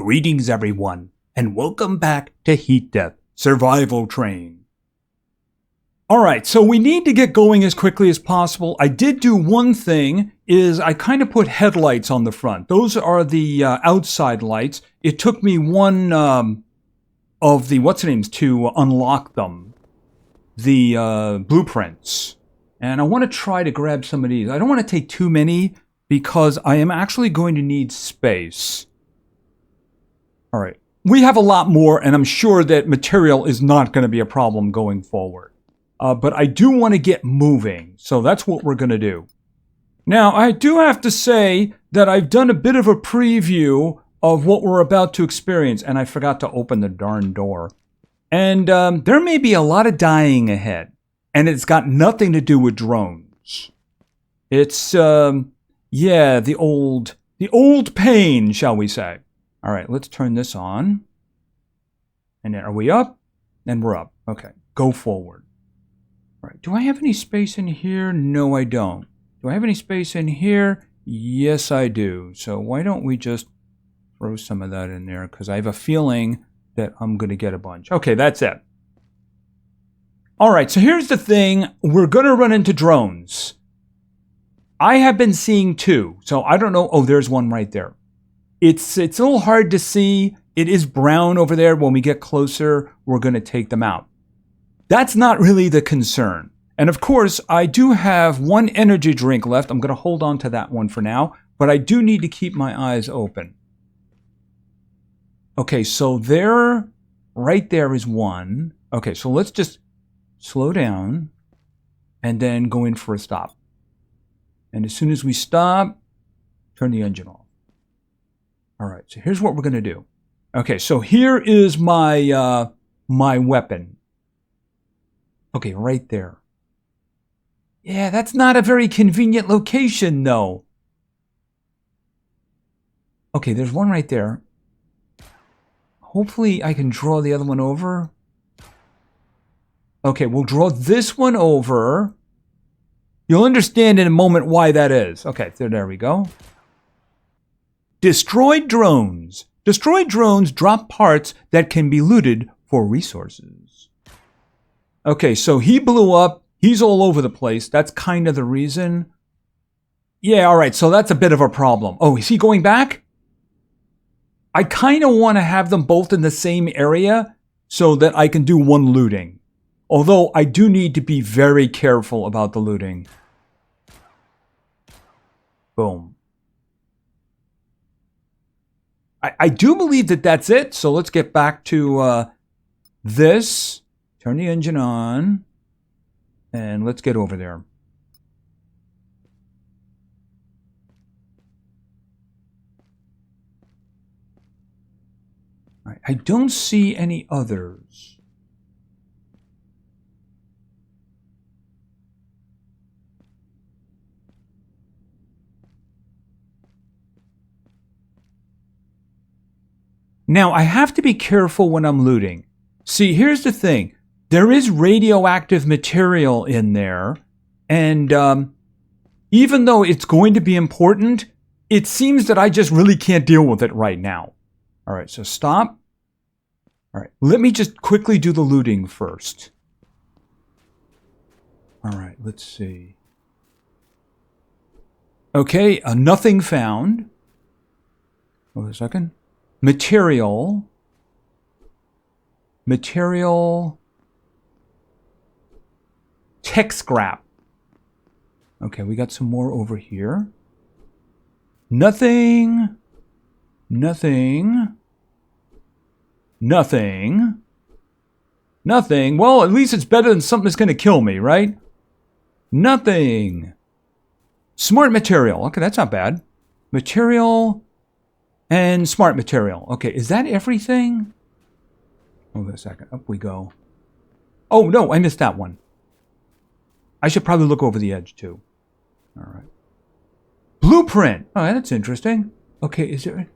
Greetings everyone, and welcome back to Heat Death Survival Train. Alright, so we need to get going as quickly as possible. I did do one thing, is I kind of put headlights on the front. Those are the outside lights. It took me one of the, to unlock them. The blueprints. And I want to try to grab some of these. I don't want to take too many, because I am actually going to need space. All right, we have a lot more, and I'm sure that material is not going to be a problem going forward. But I do want to get moving, so that's what we're going to do. Now, I do have to say that I've done a bit of a preview of what we're about to experience, and I forgot to open the darn door. And there may be a lot of dying ahead, and it's got nothing to do with drones. It's, yeah, the old pain, shall we say. All right, let's turn this on. And then are we up? And we're up. Okay, go forward. All right, do I have any space in here? No, I don't. Do I have any space in here? Yes, I do. So why don't we just throw some of that in there? Because I have a feeling that I'm going to get a bunch. Okay, that's it. All right, so here's the thing. We're going to run into drones. I have been seeing two, so I don't know. Oh, there's one right there. It's a little hard to see. It is brown over there. When we get closer, we're going to take them out. That's not really the concern. And of course, I do have one energy drink left. I'm going to hold on to that one for now, but I do need to keep my eyes open. Okay, so there, right there is one. Okay, so let's just slow down and then go in for a stop. And as soon as we stop, turn the engine off. All right, so here's what we're going to do. Okay, so here is my my weapon. Okay, right there. Yeah, that's not a very convenient location, though. Okay, there's one right there. Hopefully I can draw the other one over. Okay, we'll draw this one over. You'll understand in a moment why that is. Okay, so there we go. Destroyed drones. Destroyed drones drop parts that can be looted for resources. Okay, so he blew up. He's all over the place. That's kind of the reason. Yeah, all right, so that's a bit of a problem. Oh, is he going back? I kind of want to have them both in the same area so that I can do one looting. Although I do need to be very careful about the looting. Boom. I do believe that that's it. So let's get back to this. Turn the engine on. And let's get over there. All right, I don't see any others. Now, I have to be careful when I'm looting. See, here's the thing. There is radioactive material in there, and even though it's going to be important, it seems that I just really can't deal with it right now. All right, so stop. All right, let me just quickly do the looting first. All right, let's see. Okay, nothing found. Hold on a second. Material. Tech scrap. Okay, we got some more over here. Nothing. Well, at least it's better than something that's going to kill me, right? Nothing. Smart material. Okay, that's not bad. Material and smart material. Okay, is that everything? Hold on a second. Up we go. Oh, no, I missed that one. I should probably look over the edge, too. All right. Blueprint. Oh, that's interesting. Okay, is there...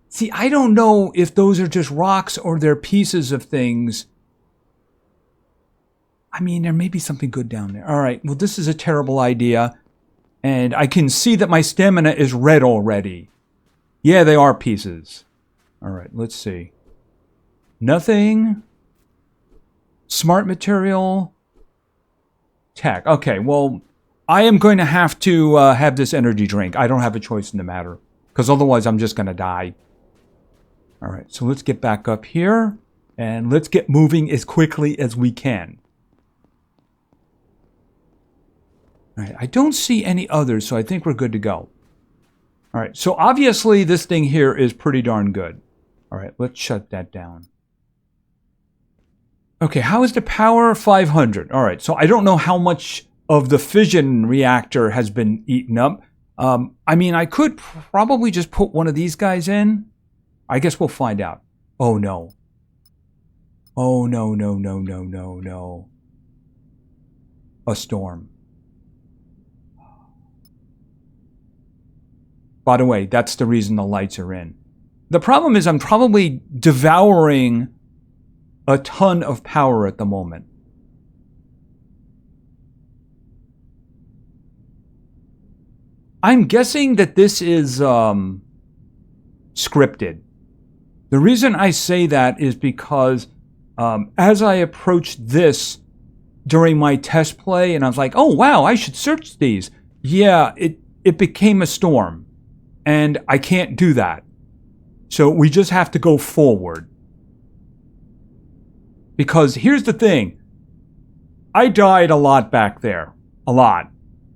See, I don't know if those are just rocks or they're pieces of things. I mean, there may be something good down there. All right, well, this is a terrible idea. And I can see that my stamina is red already. Yeah, they are pieces. All right, let's see. Nothing. Smart material. Tech. Okay, well, I am going to have to have this energy drink. I don't have a choice in the matter, because otherwise I'm just going to die. All right, so let's get back up here, and let's get moving as quickly as we can. All right, I don't see any others, so I think we're good to go. All right, so obviously this thing here is pretty darn good. All right, let's shut that down. Okay, how is the power? 500. All right, so I don't know how much of the fission reactor has been eaten up. I mean, I could probably just put one of these guys in. I guess we'll find out. Oh, no. Oh, no, no, no, no, no, no. A storm. By the way, that's the reason the lights are in. The problem is I'm probably devouring a ton of power at the moment. I'm guessing that this is scripted. The reason I say that is because as I approached this during my test play, and I was like, oh, wow, I should search these. Yeah, it became a storm, and I can't do that. So we just have to go forward. Because here's the thing. I died a lot back there. A lot.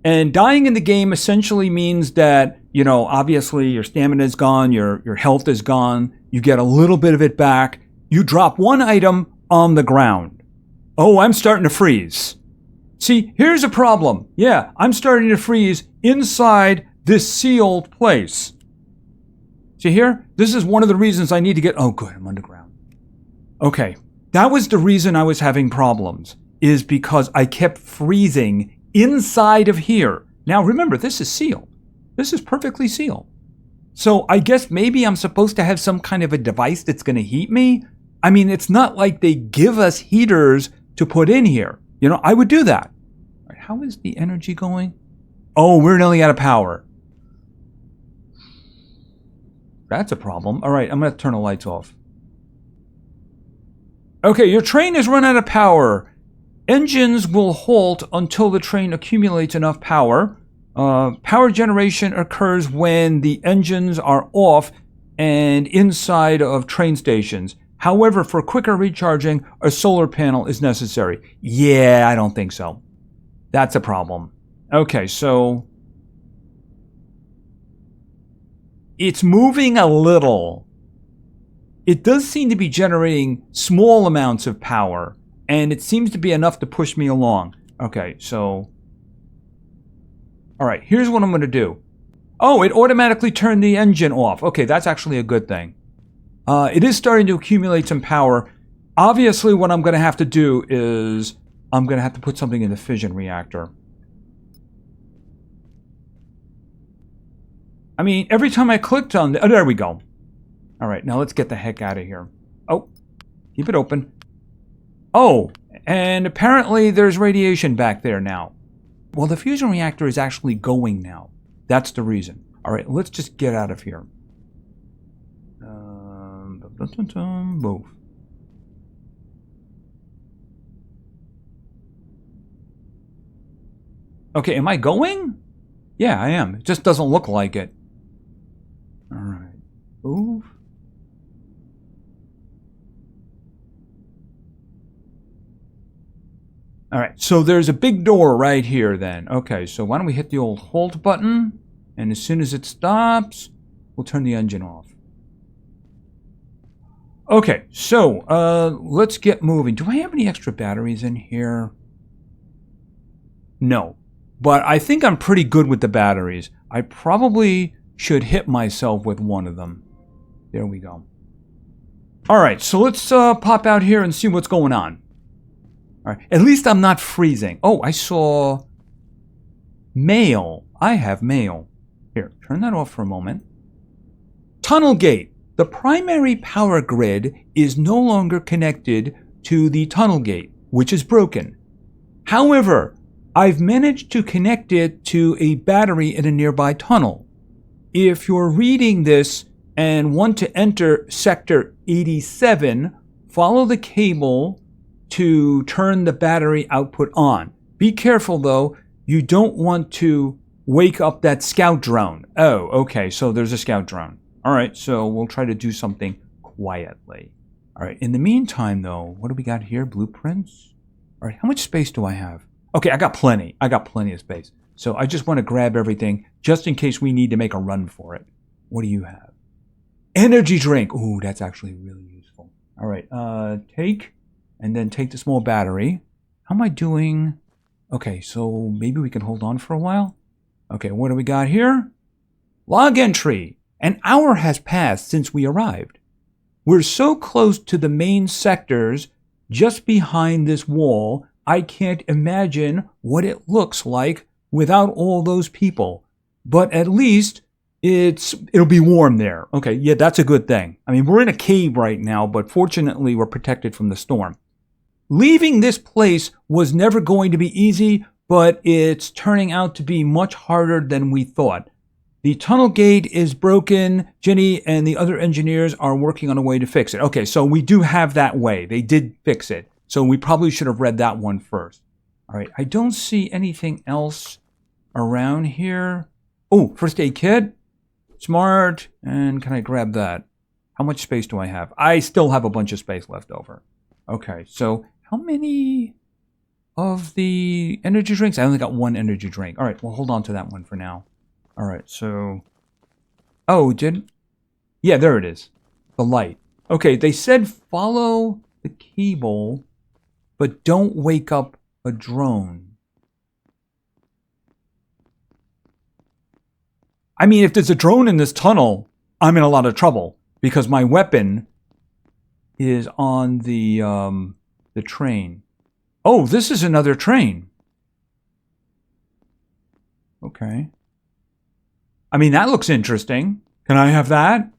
And dying in the game essentially means that, you know, obviously your stamina is gone, your health is gone, you get a little bit of it back, you drop one item on the ground. Oh, I'm starting to freeze. See, here's a problem. Yeah, I'm starting to freeze inside this sealed place. See here? This is one of the reasons I need to get... Oh, good, I'm underground. Okay, that was the reason I was having problems, is because I kept freezing inside of here. Now, remember, this is sealed. This is perfectly sealed. So I guess maybe I'm supposed to have some kind of a device that's going to heat me. I mean, it's not like they give us heaters to put in here. You know, I would do that. All right, how is the energy going? Oh, we're nearly out of power. That's a problem. All right, I'm going to turn the lights off. Okay, your train has run out of power. Engines will halt until the train accumulates enough power. Power generation occurs when the engines are off and inside of train stations. However, for quicker recharging, a solar panel is necessary. Yeah, I don't think so. That's a problem. Okay, so... it's moving a little. It does seem to be generating small amounts of power, and it seems to be enough to push me along. Okay, so... all right, here's what I'm going to do. Oh, it automatically turned the engine off. Okay, that's actually a good thing. It is starting to accumulate some power. Obviously, what I'm going to have to do is I'm going to have to put something in the fission reactor. I mean, every time I clicked on... oh, there we go. All right, now let's get the heck out of here. Oh, keep it open. Oh, and apparently there's radiation back there now. Well, the fusion reactor is actually going now. That's the reason. All right, let's just get out of here. Move. Okay, am I going? Yeah, I am. It just doesn't look like it. All right. Move. All right, so there's a big door right here then. Okay, so why don't we hit the old halt button, and as soon as it stops, we'll turn the engine off. Okay, so let's get moving. Do I have any extra batteries in here? No, but I think I'm pretty good with the batteries. I probably should hit myself with one of them. There we go. All right, so let's pop out here and see what's going on. All right, at least I'm not freezing. Oh, I saw mail. I have mail. Here, turn that off for a moment. Tunnel gate. The primary power grid is no longer connected to the tunnel gate, which is broken. However, I've managed to connect it to a battery in a nearby tunnel. If you're reading this, and want to enter sector 87, follow the cable to turn the battery output on. Be careful though, you don't want to wake up that scout drone. Oh, okay, so there's a scout drone. All right, so we'll try to do something quietly. All right, in the meantime though, what do we got here? Blueprints? All right, how much space do I have? Okay, I got plenty. I got plenty of space. So I just want to grab everything just in case we need to make a run for it. What do you have? Energy drink. Ooh, that's actually really useful. All right, take, and then take the small battery. How am I doing? Okay, so maybe we can hold on for a while. Okay, what do we got here? Log entry. An hour has passed since we arrived. We're so close to the main sectors just behind this wall, I can't imagine what it looks like without all those people. But at least it'll be warm there. Okay, yeah, that's a good thing. I mean, we're in a cave right now, but fortunately we're protected from the storm. Leaving this place was never going to be easy, but it's turning out to be much harder than we thought. The tunnel gate is broken. Jenny and the other engineers are working on a way to fix it. Okay, so we do have that way. They did fix it. So we probably should have read that one first. All right, I don't see anything else around here. Oh, first aid kit. Smart. And can I grab that? How much space do I have? I still have a bunch of space left over. Okay, so how many of the energy drinks? I only got one energy drink. All right, well, hold on to that one for now. All right, so... Oh, yeah, there it is. The light. Okay, they said follow the cable, but don't wake up a drone. I mean, if there's a drone in this tunnel, I'm in a lot of trouble because my weapon is on the train. Oh, this is another train. Okay. I mean, that looks interesting. Can I have that?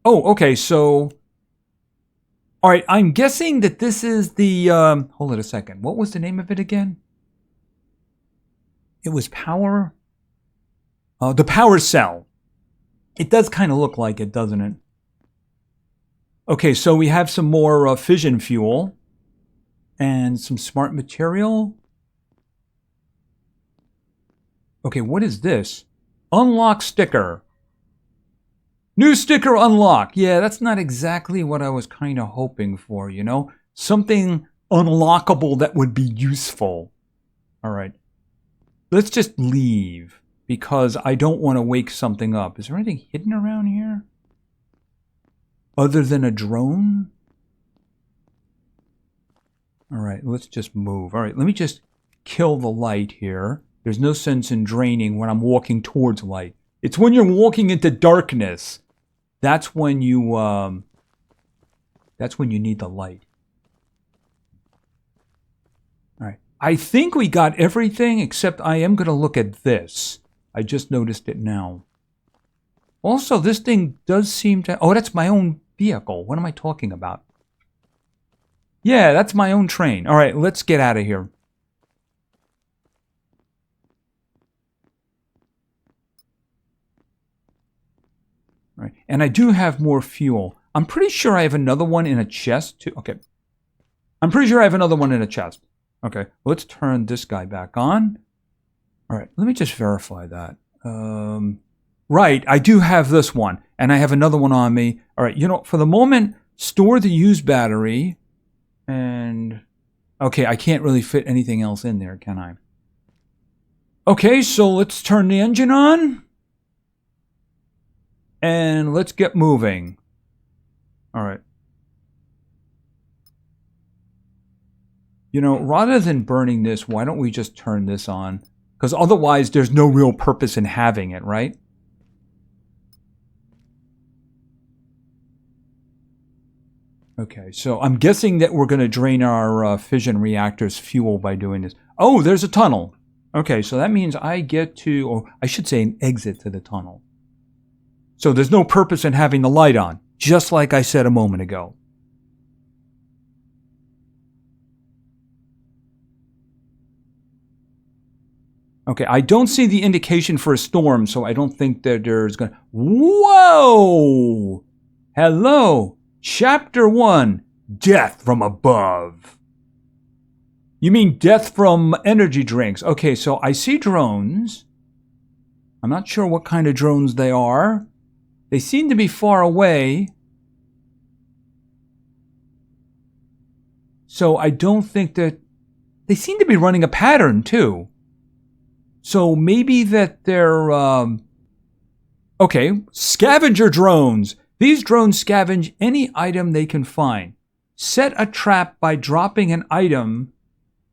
Oh, okay, so... All right, I'm guessing that this is the... hold it a second. What was the name of it again? It was power... the power cell. It does kind of look like it, doesn't it? Okay, so we have some more fission fuel. And some smart material. Okay, what is this? Unlock sticker. New sticker unlock. Yeah, that's not exactly what I was kind of hoping for, you know? Something unlockable that would be useful. All right. Let's just leave because I don't want to wake something up. Is there anything hidden around here? Other than a drone? All right, let's just move. All right, let me just kill the light here. There's no sense in draining when I'm walking towards light. It's when you're walking into darkness. That's when you need the light. All right. I think we got everything except I am going to look at this. I just noticed it now. Also, this thing does seem to... Oh, that's my own vehicle. What am I talking about? Yeah, that's my own train. All right, let's get out of here. All right, and I do have more fuel. I'm pretty sure I have another one in a chest too. Okay. I'm pretty sure I have another one in a chest. Okay, let's turn this guy back on. All right, let me just verify that. Right, I do have this one, and I have another one on me. All right, you know, for the moment, store the used battery, and... Okay, I can't really fit anything else in there, can I? Okay, so let's turn the engine on. And let's get moving. All right. You know, rather than burning this, why don't we just turn this on? Because otherwise, there's no real purpose in having it, right? Okay, so I'm guessing that we're going to drain our fission reactor's fuel by doing this. Oh, there's a tunnel. Okay, so that means I get to, or I should say an exit to the tunnel. So there's no purpose in having the light on, just like I said a moment ago. Okay, I don't see the indication for a storm, so I don't think that there's going to... Whoa! Hello! Chapter 1, Death from Above. You mean death from energy drinks. Okay, so I see drones. I'm not sure what kind of drones they are. They seem to be far away. So I don't think that... They seem to be running a pattern, too. So maybe that they're... Okay, scavenger drones. These drones scavenge any item they can find. Set a trap by dropping an item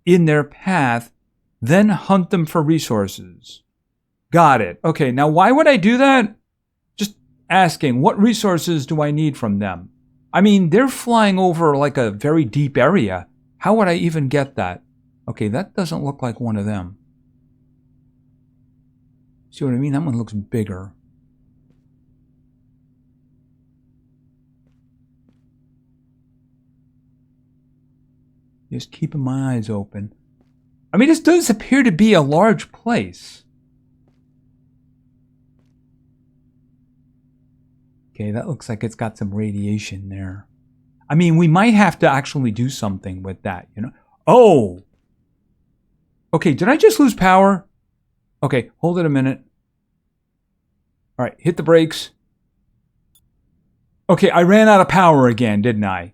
in their path, then hunt them for resources. Got it. Okay, now why would I do that? Just asking, what resources do I need from them? I mean, they're flying over like a very deep area. How would I even get that? Okay, that doesn't look like one of them. See what I mean? That one looks bigger. Just keeping my eyes open. I mean, this does appear to be a large place. Okay, that looks like it's got some radiation there. I mean, we might have to actually do something with that, you know? Oh! Okay, did I just lose power? Okay, hold it a minute. All right, hit the brakes. Okay, I ran out of power again, didn't I?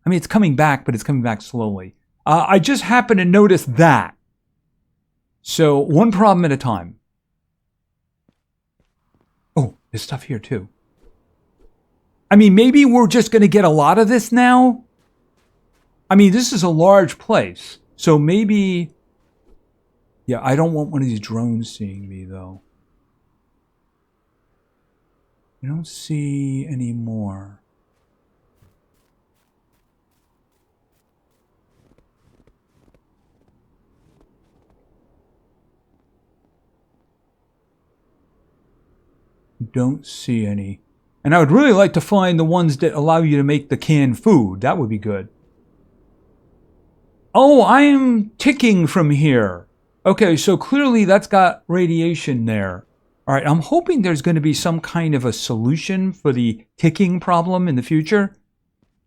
I mean, it's coming back, but it's coming back slowly. I just happened to notice that. So, one problem at a time. Oh, there's stuff here too. I mean, maybe we're just going to get a lot of this now. I mean, this is a large place. So maybe... Yeah, I don't want one of these drones seeing me, though. I don't see any more. Don't see any. And I would really like to find the ones that allow you to make the canned food. That would be good. Oh, I am ticking from here. Okay, so clearly that's got radiation there. All right, I'm hoping there's going to be some kind of a solution for the ticking problem in the future.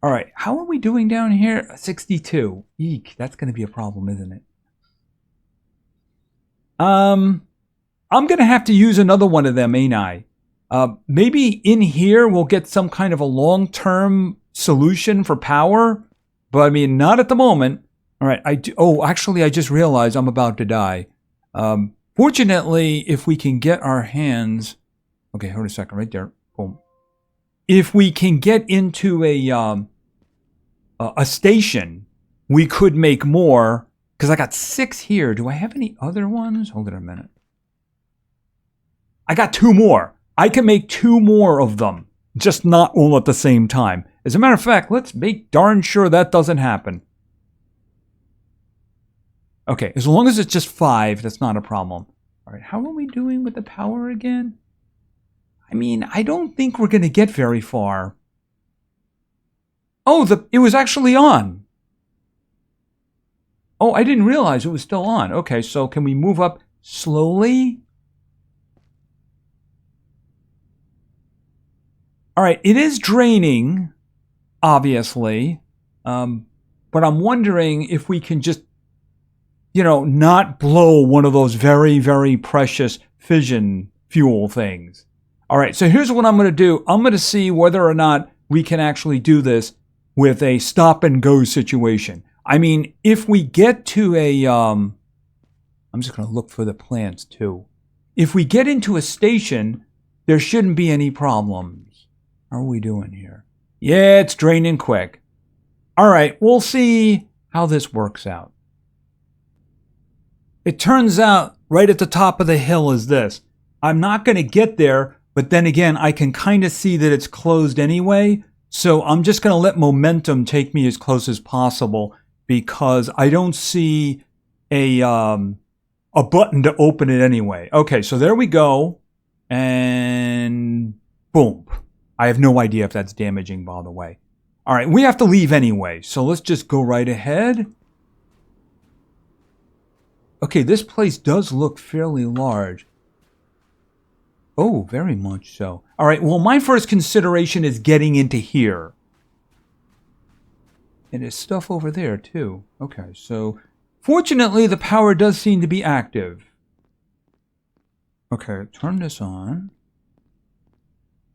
All right, how are we doing down here? 62. Eek, that's going to be a problem, isn't it? I'm going to have to use another one of them, ain't I? Maybe in here we'll get some kind of a long-term solution for power, but I mean, not at the moment. All right, actually, I just realized I'm about to die. Fortunately, if we can get our hands... Okay, hold a second, right there. Boom. If we can get into a station, we could make more, because I got 6 here. Do I have any other ones? Hold it a minute. I got 2 more. I can make 2 more of them, just not all at the same time. As a matter of fact, let's make darn sure that doesn't happen. Okay, as long as it's just 5, that's not a problem. All right, how are we doing with the power again? I mean, I don't think we're going to get very far. Oh, it was actually on. Oh, I didn't realize it was still on. Okay, so can we move up slowly? All right, it is draining, obviously. But I'm wondering if we can just, you know, not blow one of those very, very precious fission fuel things. All right, so here's what I'm going to do. I'm going to see whether or not we can actually do this with a stop-and-go situation. I mean, if we get to a... I'm just going to look for the plants, too. If we get into a station, there shouldn't be any problems. How are we doing here? Yeah, it's draining quick. All right, we'll see how this works out. It turns out right at the top of the hill is this. I'm not going to get there, but then again, I can kind of see that it's closed anyway. So I'm just going to let momentum take me as close as possible because I don't see a button to open it anyway. Okay, so there we go. And boom. I have no idea if that's damaging, by the way. All right, we have to leave anyway, so let's just go right ahead. Okay, this place does look fairly large. Oh, very much so. All right, well, my first consideration is getting into here. And there's stuff over there, too. Okay, so fortunately, the power does seem to be active. Okay, turn this on.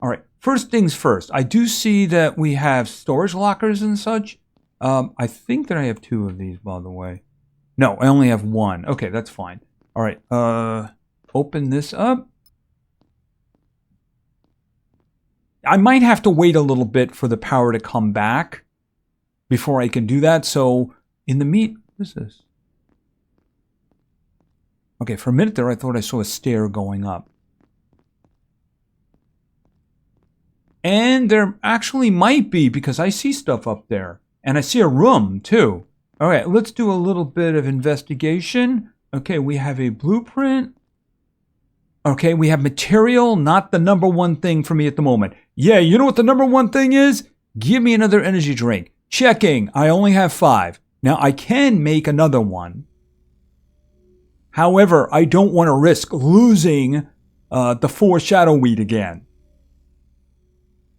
All right, first things first. I do see that we have storage lockers and such. I think that I have 2 of these, by the way. No, I only have 1. Okay, that's fine. All right, open this up. I might have to wait a little bit for the power to come back before I can do that. So, in the what is this? Okay, for a minute there, I thought I saw a stair going up. And there actually might be, because I see stuff up there. And I see a room, too. All right, let's do a little bit of investigation. Okay, we have a blueprint. Okay, we have material, not the number one thing for me at the moment. Yeah, you know what the number one thing is? Give me another energy drink. Checking, I only have 5. Now, I can make another one. However, I don't want to risk losing the 4 shadow weed again.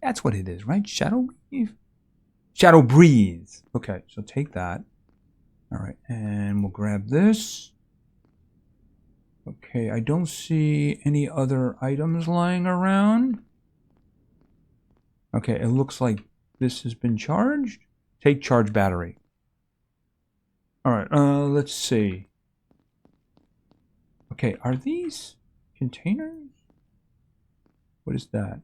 That's what it is, right? Shadow weed? Shadow breeze. Okay, so take that. All right, and we'll grab this. Okay, I don't see any other items lying around. Okay, it looks like this has been charged. Take charge battery. All right, let's see. Okay, are these containers? What is that?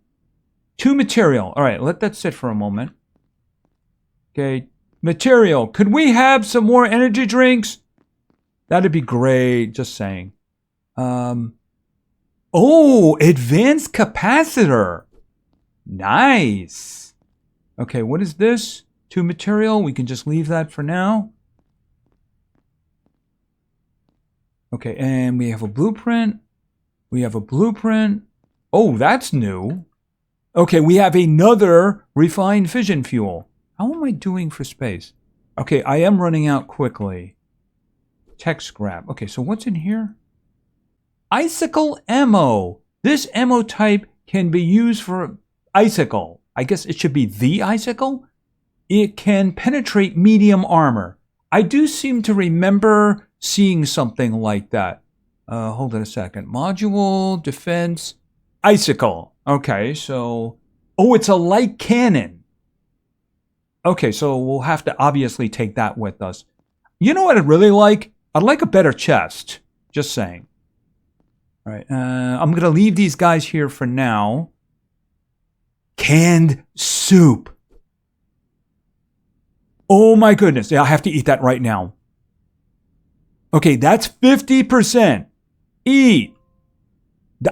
2 material. All right, let that sit for a moment. Okay, material. Could we have some more energy drinks? That'd be great, just saying. Oh, advanced capacitor. Nice. Okay, what is this? 2 material. We can just leave that for now. Okay, and we have a blueprint. We have a blueprint. Oh, that's new. Okay, we have another refined fission fuel. How am I doing for space? Okay, I am running out quickly. Tech scrap. Okay, so what's in here? Icicle ammo. This ammo type can be used for icicle. I guess it should be the icicle. It can penetrate medium armor. I do seem to remember seeing something like that. Hold on a second. Module, defense, icicle. Okay, so... Oh, it's a light cannon. Okay, so we'll have to obviously take that with us. You know what I'd really like? I'd like a better chest. Just saying. All right, I'm going to leave these guys here for now. Canned soup. Oh my goodness. Yeah, I have to eat that right now. Okay, that's 50%. Eat.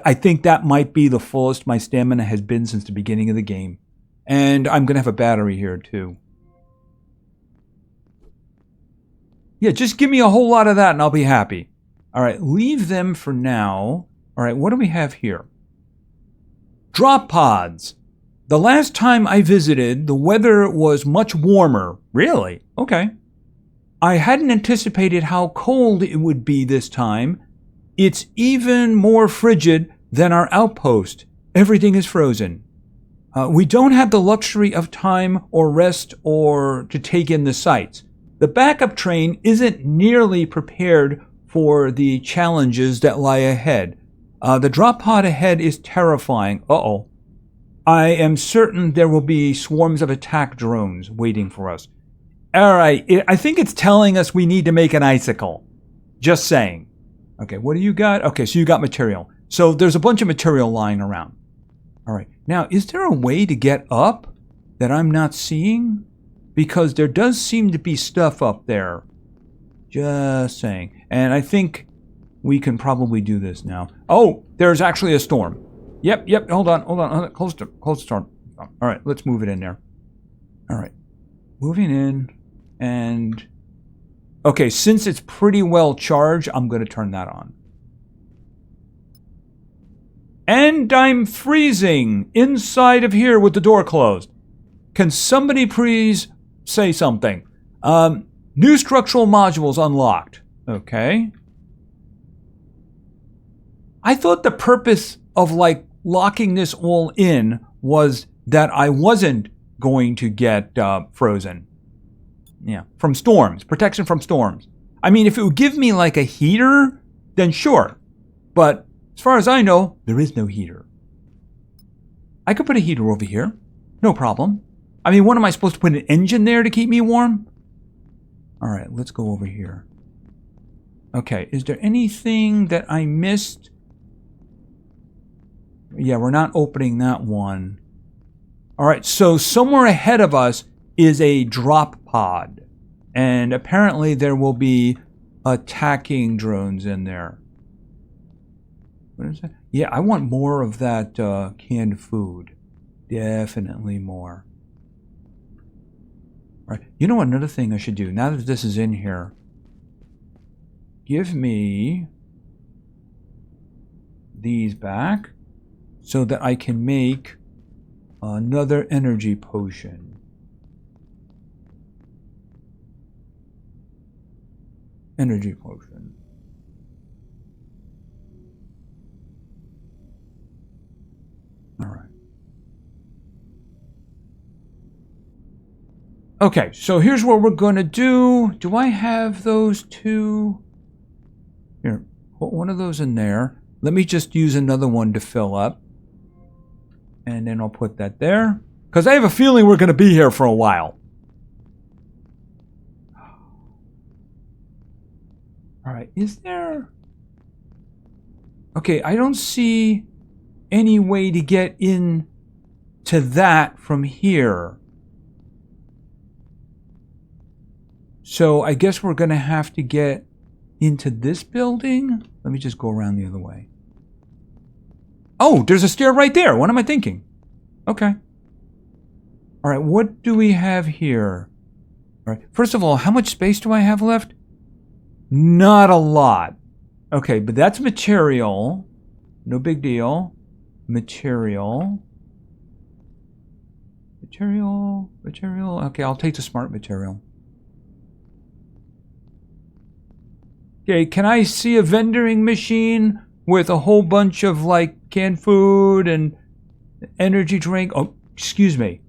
I think that might be the fullest my stamina has been since the beginning of the game. And I'm going to have a battery here too. Yeah, just give me a whole lot of that and I'll be happy. All right, leave them for now. All right, what do we have here? Drop pods. The last time I visited, the weather was much warmer. Really? Okay. I hadn't anticipated how cold it would be this time. It's even more frigid than our outpost. Everything is frozen. We don't have the luxury of time or rest or to take in the sights. The backup train isn't nearly prepared for the challenges that lie ahead. The drop pod ahead is terrifying. Uh-oh. I am certain there will be swarms of attack drones waiting for us. All right, I think it's telling us we need to make an icicle. Just saying. Okay, what do you got? Okay, so you got material. So there's a bunch of material lying around. All right, now is there a way to get up that I'm not seeing? Because there does seem to be stuff up there. Just saying. And I think we can probably do this now. Oh, there's actually a storm. Yep, hold on. Close the storm. All right, let's move it in there. All right, moving in. And, okay, since it's pretty well charged, I'm going to turn that on. And I'm freezing inside of here with the door closed. Can somebody please say something? New structural modules unlocked. Okay. I thought the purpose of like locking this all in was that I wasn't going to get frozen. Yeah, from storms, protection from storms. I mean, if it would give me like a heater, then sure. But as far as I know, there is no heater. I could put a heater over here. No problem. I mean, what am I supposed to put an engine there to keep me warm? All right, let's go over here. Okay, is there anything that I missed? Yeah, we're not opening that one. All right, so somewhere ahead of us is a drop pod. And apparently there will be attacking drones in there. What is that? Yeah, I want more of that canned food. Definitely more. All right, you know what, another thing I should do, now that this is in here, give me these back so that I can make another energy potion. Energy potion. All right. Okay, so here's what we're going to do. Do I have those two? Here, put one of those in there. Let me just use another one to fill up. And then I'll put that there. Because I have a feeling we're going to be here for a while. All right, is there... Okay, I don't see any way to get in to that from here. So I guess we're going to have to get into this building. Let me just go around the other way. Oh, there's a stair right there. What am I thinking? Okay. All right, what do we have here? All right, first of all, how much space do I have left? Not a lot. Okay, but that's material. No big deal. Material. Material. Okay, I'll take the smart material. Okay, can I see a vending machine with a whole bunch of like canned food and energy drink? Oh, excuse me.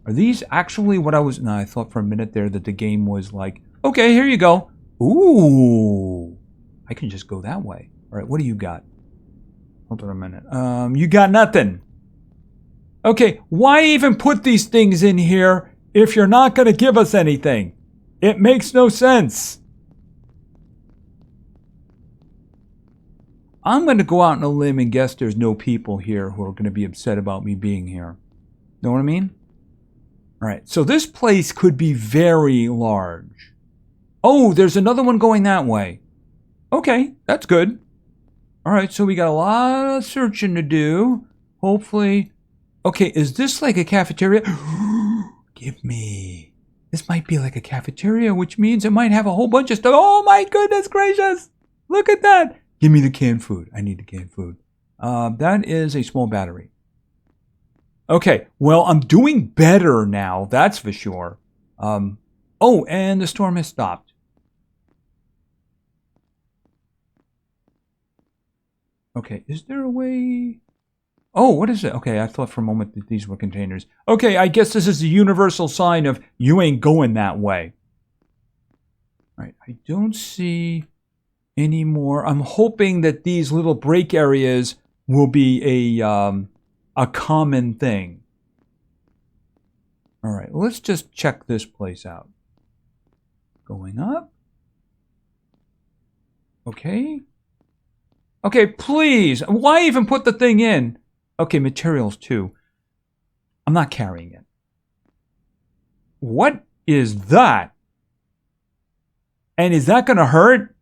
Are these actually what I was... No, I thought for a minute there that the game was like, okay, here you go. Ooh, I can just go that way. All right, what do you got? Hold on a minute. You got nothing. Okay, why even put these things in here if you're not going to give us anything? It makes no sense. I'm going to go out on a limb and guess there's no people here who are going to be upset about me being here. Know what I mean? All right, so this place could be very large. Oh, there's another one going that way. Okay, that's good. All right, so we got a lot of searching to do. Hopefully. Okay, is this like a cafeteria? Give me. This might be like a cafeteria, which means it might have a whole bunch of stuff. Oh my goodness gracious. Look at that. Give me the canned food. I need the canned food. That is a small battery. Okay, well, I'm doing better now, that's for sure. Oh, and the storm has stopped. Okay, is there a way... Oh, what is it? Okay, I thought for a moment that these were containers. Okay, I guess this is the universal sign of you ain't going that way. All right, I don't see any more. I'm hoping that these little break areas will be a common thing. All right, let's just check this place out. Going up. Okay. Okay, please. Why even put the thing in? Okay, materials too. I'm not carrying it. What is that? And is that going to hurt?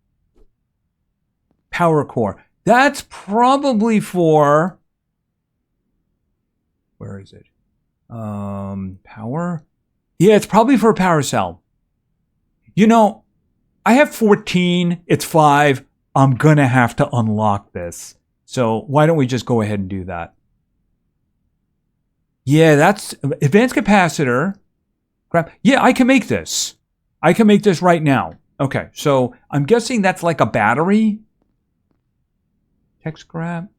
Power core. That's probably for... Where is it? Power? Yeah, it's probably for a power cell. You know, I have 14. It's 5. I'm going to have to unlock this. So why don't we just go ahead and do that? Yeah, that's advanced capacitor. Crap. Yeah, I can make this. I can make this right now. Okay, so I'm guessing that's like a battery. Tech scrap.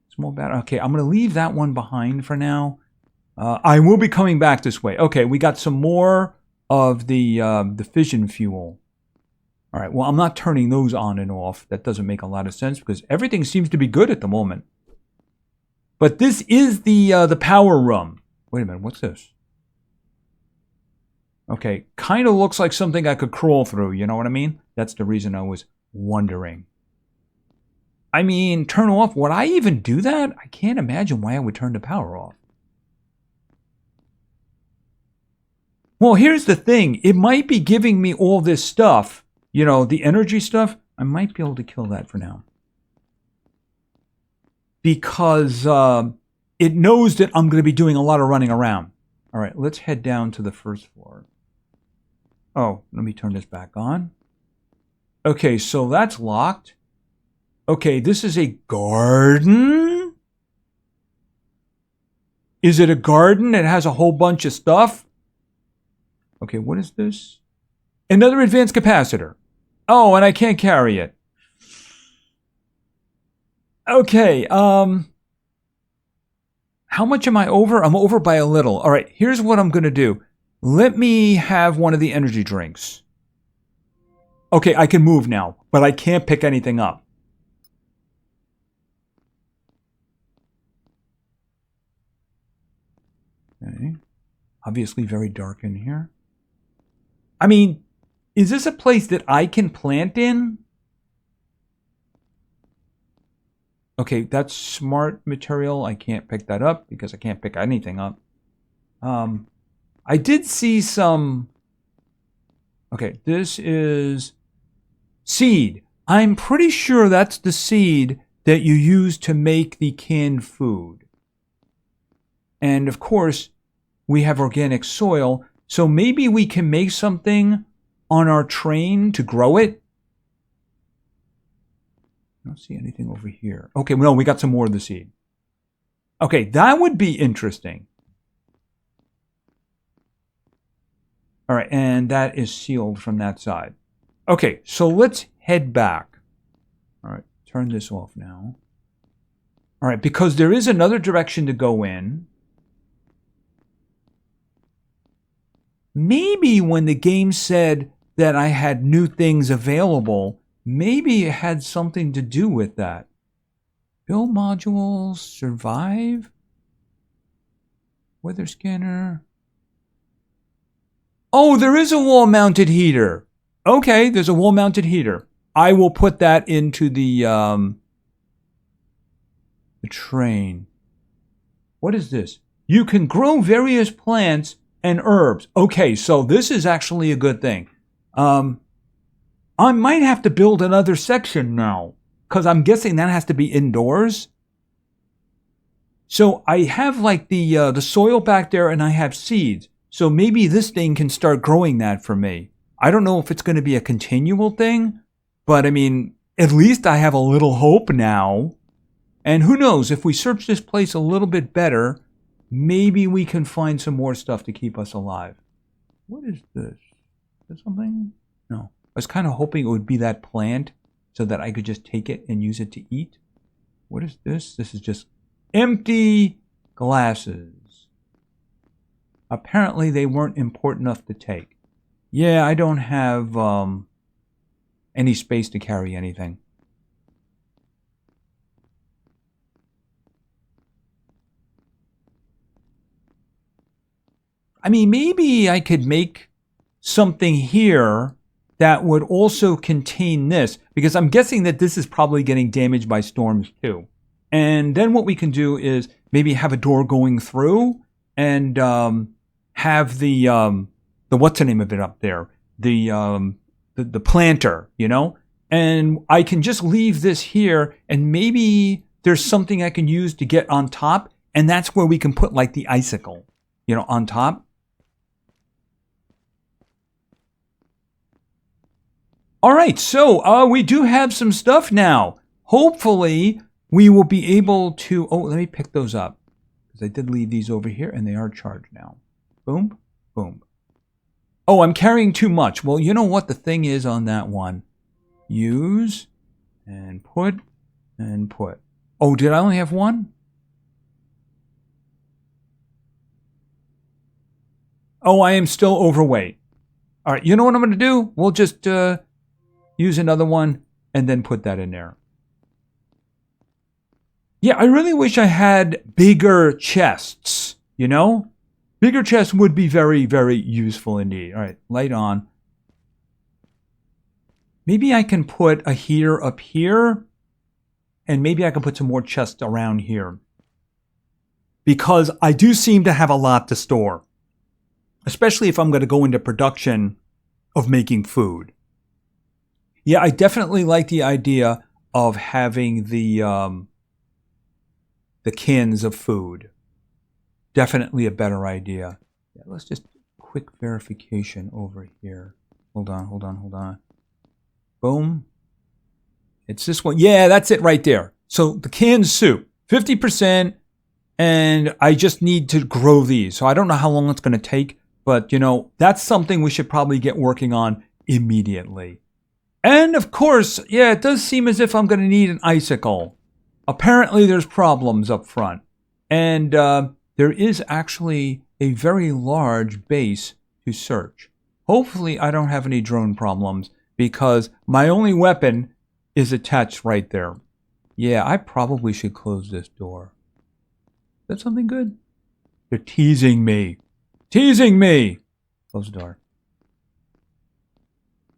Small battery. Okay, I'm going to leave that one behind for now. I will be coming back this way. Okay, we got some more of the fission fuel. All right, well, I'm not turning those on and off. That doesn't make a lot of sense because everything seems to be good at the moment. But this is the power room. Wait a minute, what's this? Okay, kind of looks like something I could crawl through, you know what I mean? That's the reason I was wondering. I mean, turn off. Would I even do that? I can't imagine why I would turn the power off. Well, here's the thing. It might be giving me all this stuff, you know, the energy stuff. I might be able to kill that for now. Because it knows that I'm going to be doing a lot of running around. All right, let's head down to the first floor. Oh, let me turn this back on. Okay, so that's locked. Okay, this is a garden? Is it a garden that has a whole bunch of stuff? Okay, what is this? Another advanced capacitor. Oh, and I can't carry it. Okay, how much am I over? I'm over by a little. All right, here's what I'm going to do. Let me have one of the energy drinks. Okay, I can move now, but I can't pick anything up. Okay, obviously very dark in here. I mean, is this a place that I can plant in? Okay, that's smart material. I can't pick that up because I can't pick anything up. I did see some... Okay, this is seed. I'm pretty sure that's the seed that you use to make the canned food. And of course, we have organic soil. So maybe we can make something on our train to grow it. I don't see anything over here. Okay, no, we got some more of the seed. Okay, that would be interesting. All right, and that is sealed from that side. Okay, so let's head back. All right, turn this off now. All right, because there is another direction to go in. Maybe when the game said that I had new things available, maybe it had something to do with that. Build modules, survive, weather scanner. Oh, there is a wall-mounted heater. Okay, there's a wall-mounted heater. I will put that into the train. What is this? You can grow various plants and herbs. Okay, so this is actually a good thing. I might have to build another section now, because I'm guessing that has to be indoors. So I have like the soil back there, and I have seeds. So maybe this thing can start growing that for me. I don't know if it's going to be a continual thing, but I mean, at least I have a little hope now. And who knows, if we search this place a little bit better, maybe we can find some more stuff to keep us alive. What is this? Is there something? No. I was kind of hoping it would be that plant so that I could just take it and use it to eat. What is this? This is just empty glasses. Apparently they weren't important enough to take. Yeah, I don't have any space to carry anything. I mean, maybe I could make something here that would also contain this, because I'm guessing that this is probably getting damaged by storms too. And then what we can do is maybe have a door going through and have the what's the name of it up there? The planter, you know? And I can just leave this here, and maybe there's something I can use to get on top, and that's where we can put like the icicle, you know, on top. All right, so we do have some stuff now. Hopefully, we will be able to... Oh, let me pick those up, because I did leave these over here, and they are charged now. Boom, boom. Oh, I'm carrying too much. Well, you know what the thing is on that one. Use, and put, and put. Oh, did I only have one? Oh, I am still overweight. All right, you know what I'm going to do? We'll just use another one and then put that in there. Yeah, I really wish I had bigger chests, you know? Bigger chests would be very, very useful indeed. All right, light on. Maybe I can put a heater up here, and maybe I can put some more chests around here. Because I do seem to have a lot to store. Especially if I'm going to go into production of making food. Yeah, I definitely like the idea of having the cans of food. Definitely a better idea. Yeah, let's just quick verification over here. Hold on. Boom. It's this one. Yeah, that's it right there. So the canned soup, 50%, and I just need to grow these. So I don't know how long it's going to take, but you know, that's something we should probably get working on immediately. And of course, yeah, it does seem as if I'm going to need an icicle. Apparently there's problems up front. And there is actually a very large base to search. Hopefully I don't have any drone problems because my only weapon is attached right there. Yeah, I probably should close this door. Is that something good? They're teasing me. Teasing me! Close the door.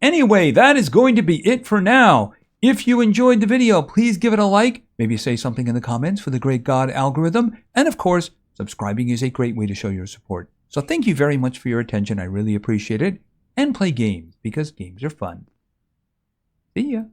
Anyway, that is going to be it for now. If you enjoyed the video, please give it a like. Maybe say something in the comments for the great God algorithm. And of course, subscribing is a great way to show your support. So thank you very much for your attention. I really appreciate it. And play games, because games are fun. See ya.